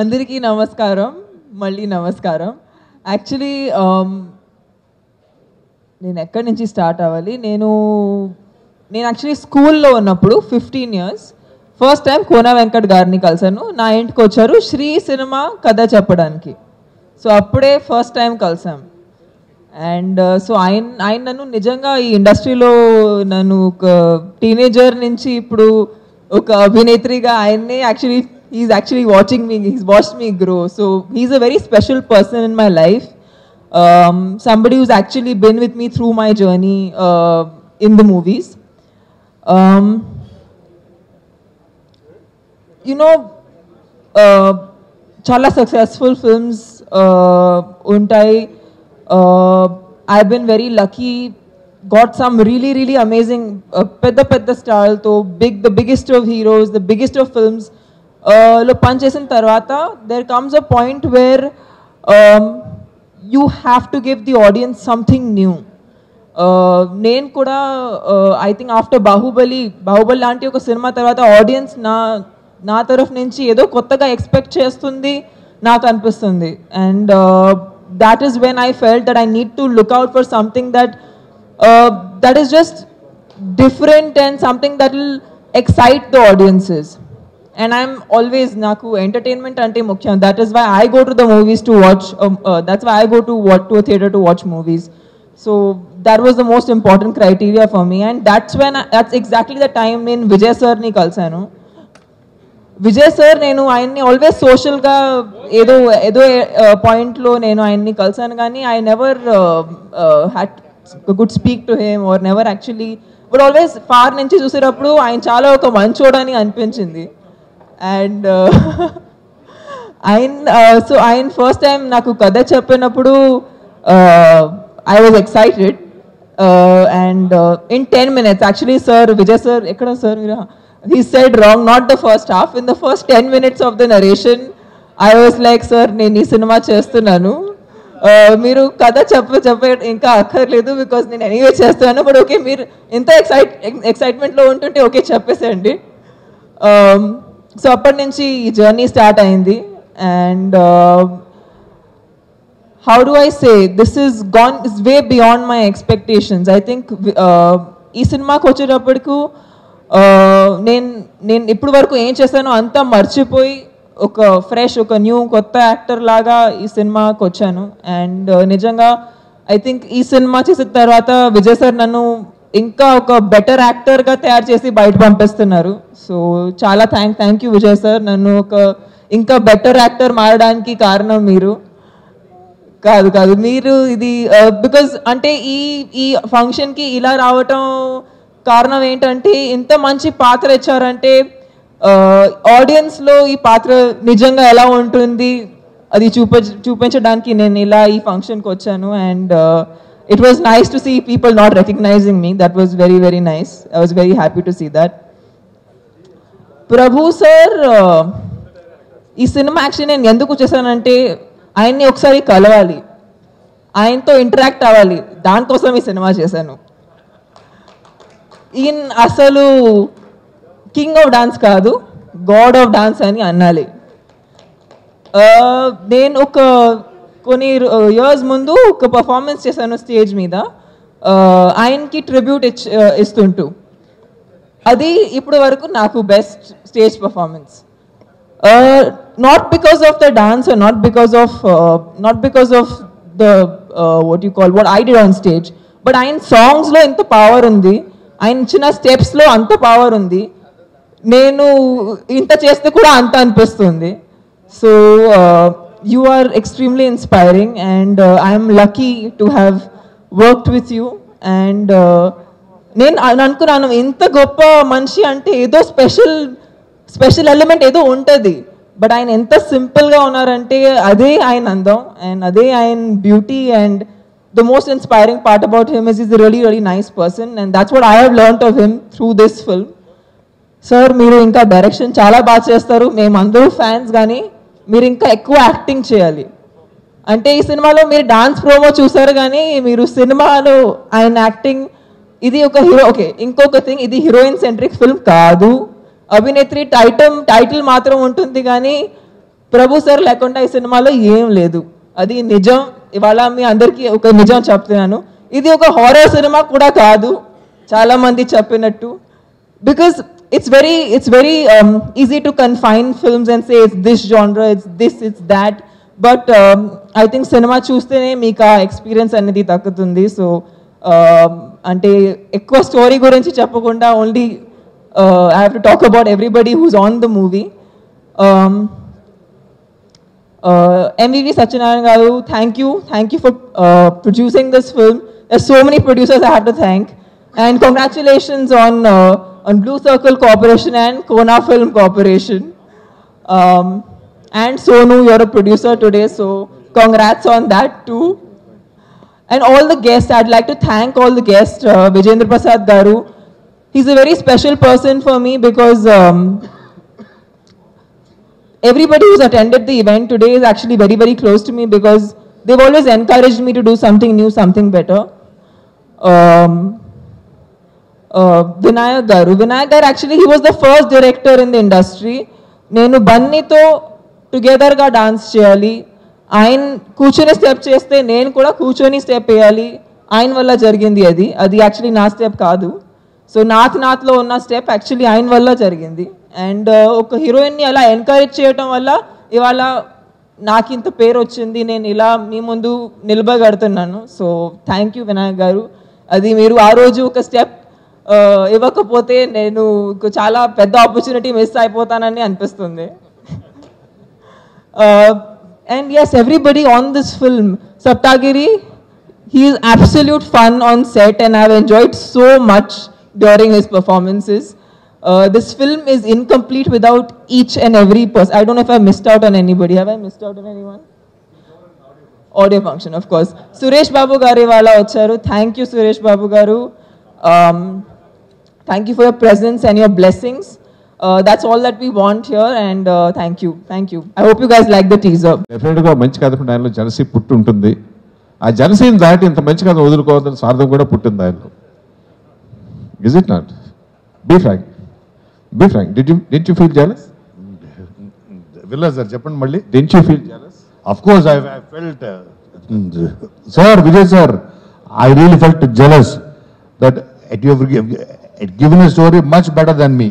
అందరికీ నమస్కారం, మళ్ళీ నమస్కారం. యాక్చువల్లీ నేను ఎక్కడి నుంచి స్టార్ట్ అవ్వాలి? నేను యాక్చువల్లీ స్కూల్లో ఉన్నప్పుడు 15 years first time Kona Venkat గారిని కలిసాను. నా ఇంటికి వచ్చారు శ్రీ సినిమా కథ చెప్పడానికి. సో అప్పుడే ఫస్ట్ టైం కలిసాం. అండ్ సో ఆయన నన్ను నిజంగా ఈ ఇండస్ట్రీలో నన్ను ఒక టీనేజర్ నుంచి ఇప్పుడు ఒక అభినేత్రిగా ఆయన్ని he's actually watching me, he's watched me grow. So he's a very special person in my life. Somebody who's actually been with me through my journey in the movies. You know, chala successful films untai. I've been very lucky, got some really amazing pedda stars to the biggest of heroes, the biggest of films lo punch chesin tarvata there comes a point where you have to give the audience something new. నేను కూడా I think after Baahubali లాంటి ఒక cinema తర్వాత audience నా తరఫు నుంచి ఏదో కొత్తగా ఎక్స్పెక్ట్ చేస్తుంది నాకు అనిపిస్తుంది. And that is when I felt that I need to look out for something that is just different and something that will excite the audiences. And I'm always naku entertainment ante mukhyam. That is why I go to the movies to watch. That's why I go to a theater to watch movies. So that was the most important criteria for me. And that's exactly the time in Vijay sir ni kalsanu. Vijay sir nenu ఆయన్ని always social ga ఏదో point lo nenu ఆయన్ని kalsanu gaani I never could speak to him or never actually, but always far నుంచి చూసేటప్పుడు ఆయన చాలా ఒక మంచోడని అనిపించింది. And ఆయన ఫస్ట్ టైం నాకు కథ చెప్పినప్పుడు I was excited. And in 10 minutes actually Vijay sir ekkada sir he said wrong, not the first half, in the first 10 minutes of the narration I was like, sir నేను ఈ cinema చేస్తున్నాను, మీరు కథ చెప్పే ఇంకా అక్కర్లేదు బికాజ్ నేను anyway చేస్తాను, బట్ ఓకే మీరు ఎంత ఎక్సైట్మెంట్లో ఉంటుంటే ఓకే చెప్పేసేయండి. సో అప్పటి నుంచి ఈ జర్నీ స్టార్ట్ అయింది. And how do I say this is way beyond my expectations. I think ఈ సినిమాకి వచ్చేటప్పటికు నేను ఇప్పుడు వరకు ఏం చేశానో అంతా మర్చిపోయి ఒక ఫ్రెష్ ఒక న్యూ కొత్త యాక్టర్ లాగా ఈ సినిమాకి వచ్చాను. అండ్ నిజంగా ఐ థింక్ ఈ సినిమా చేసిన తర్వాత విజయ్ సార్ నన్ను ఇంకా ఒక బెటర్ యాక్టర్గా తయారు చేసి బయట పంపిస్తున్నారు. సో చాలా థ్యాంక్ యూ విజయ్ సార్, నన్ను ఒక ఇంకా బెటర్ యాక్టర్ మారడానికి కారణం మీరు కాదు మీరు ఇది బికాజ్ అంటే ఈ ఫంక్షన్కి ఇలా రావటం కారణం ఏంటంటే ఇంత మంచి పాత్ర ఇచ్చారంటే ఆడియన్స్లో ఈ పాత్ర నిజంగా ఎలా ఉంటుంది అది చూపించడానికి నేను ఇలా ఈ ఫంక్షన్కి వచ్చాను. And it was nice to see people not recognizing me. That was very nice. I was very happy to see that. Prabhu sir ఈ సినిమా యాక్చువల్లీ నేను ఎందుకు చేశానంటే ఆయన్ని ఒకసారి కలవాలి, ఆయనతో ఇంటరాక్ట్ అవ్వాలి, దానికోసం ఈ సినిమా చేశాను. ఈయన అసలు కింగ్ ఆఫ్ డాన్స్ కాదు, గాడ్ ఆఫ్ డాన్స్ అని అనాలి. నేను కొన్ని ఇయర్స్ ముందు ఒక పర్ఫార్మెన్స్ చేశాను స్టేజ్ మీద ఆయనకి ట్రిబ్యూట్ ఇస్తుంటూ. అది ఇప్పుడు వరకు నాకు best stage performance. Not because of the dance, not because of the what I did on stage, but ఆయన సాంగ్స్లో ఎంత పవర్ ఉంది, ఆయన చిన్న స్టెప్స్లో అంత పవర్ ఉంది, నేను ఇంత చేస్తే కూడా అంత అనిపిస్తుంది. So you are extremely inspiring and I am lucky to have worked with you. And నేను అనుకున్నాను ఇంత గొప్ప మనిషి అంటే ఏదో స్పెషల్ ఎలిమెంట్ ఏదో ఉంటుంది, బట్ ఆయన ఎంత సింపుల్గా ఉన్నారంటే అదే ఆయన అందం అండ్ అదే ఆయన beauty. And the most inspiring part about him is he's a really nice person, and that's what I have learnt of him through this film. Sir మీరు ఇంకా డైరెక్షన్ చాలా బాగా చేస్తారు, మేమందరూ ఫ్యాన్స్, కానీ మీరు ఇంకా ఎక్కువ యాక్టింగ్ చేయాలి. అంటే ఈ సినిమాలో మీరు డాన్స్ ప్రోమో చూసారు కానీ మీరు సినిమాలో ఆయన యాక్టింగ్, ఇది ఒక హీరో. ఓకే, ఇంకొక థింగ్, ఇది హీరోయిన్ సెంట్రిక్ ఫిల్మ్ కాదు, అభినేత్రి టైటిల్ మాత్రం ఉంటుంది కానీ ప్రభు సార్ లేకుండా ఈ సినిమాలో ఏం లేదు. అది నిజం. ఇవాళ మీ అందరికీ ఒక నిజం చెప్తున్నాను. ఇది ఒక హారర్ సినిమా కూడా కాదు, చాలా మంది చెప్పినట్టు. Because it's very easy to confine films and say it's this genre, it's this, it's that. But I think cinema చూస్తేనే మీకు ఆ ఎక్స్పీరియన్స్ అనేది దక్కుతుంది. సో అంటే ఎక్కువ స్టోరీ గురించి చెప్పకుండా only I have to talk about everybody who's on the movie. MVV Satyanarayana garu, thank you for producing this film. There's so many producers I have to thank, and congratulations on Blue Circle Corporation and Kona Film Corporation. And Sonu, you're a producer today, so congrats on that too. And all the guests, I'd like to thank all the guests. Vijayendra Prasad garu, he's a very special person for me because everybody who's attended the event today is actually very, very close to me because they've always encouraged me to do something new, something better. Vinayak garu, actually he was the first director in the industry. Nenu Bannito together ga dance cheyali, ayin కూర్చొని step చేస్తే నేను కూడా కూర్చొని step వేయాలి. ఆయన వల్ల జరిగింది అది యాక్చువల్లీ నా స్టెప్ కాదు. సో నాథ్లో ఉన్న స్టెప్ యాక్చువల్లీ ఆయన వల్ల జరిగింది. అండ్ ఒక హీరోయిన్ని అలా ఎంకరేజ్ చేయటం వల్ల ఇవాళ నాకు ఇంత పేరు వచ్చింది, నేను ఇలా మీ ముందు నిలబడగడుతున్నాను. సో థ్యాంక్ యూ వినాయక్ గారు. అది మీరు ఆ రోజు ఒక స్టెప్ ఇవ్వకపోతే నేను చాలా పెద్ద ఆపర్చునిటీ మిస్ అయిపోతానని అనిపిస్తుంది. And yes, everybody on this film, Saptagiri, he is absolute fun on set and I've enjoyed so much during his performances. This film is incomplete without each and every person. I don't know if I missed out on anybody. Have I missed out on anyone? Audio function, of course. Suresh Babu garu wala vacharu. Thank you, Suresh Babu garu. Thank you for your presence and your blessings. That's all that we want here, and thank you. I hope you guys like the teaser. Definitely గా మంచి కథ ఆయనలో jealousy పుట్టి ఉంటుంది. ఆ జలసీని దాటి ఇంత మంచి కథ వదులుకోవద్దని స్వార్థం కూడా పుట్టింది ఆయనలో. Is it not? Be frank. Didn't you feel jealous? Villa sir, చెప్పండి మళ్ళీ. Didn't you feel jealous? Of course I felt sir, Vijay sir, I really felt jealous that you have given a story much better than me.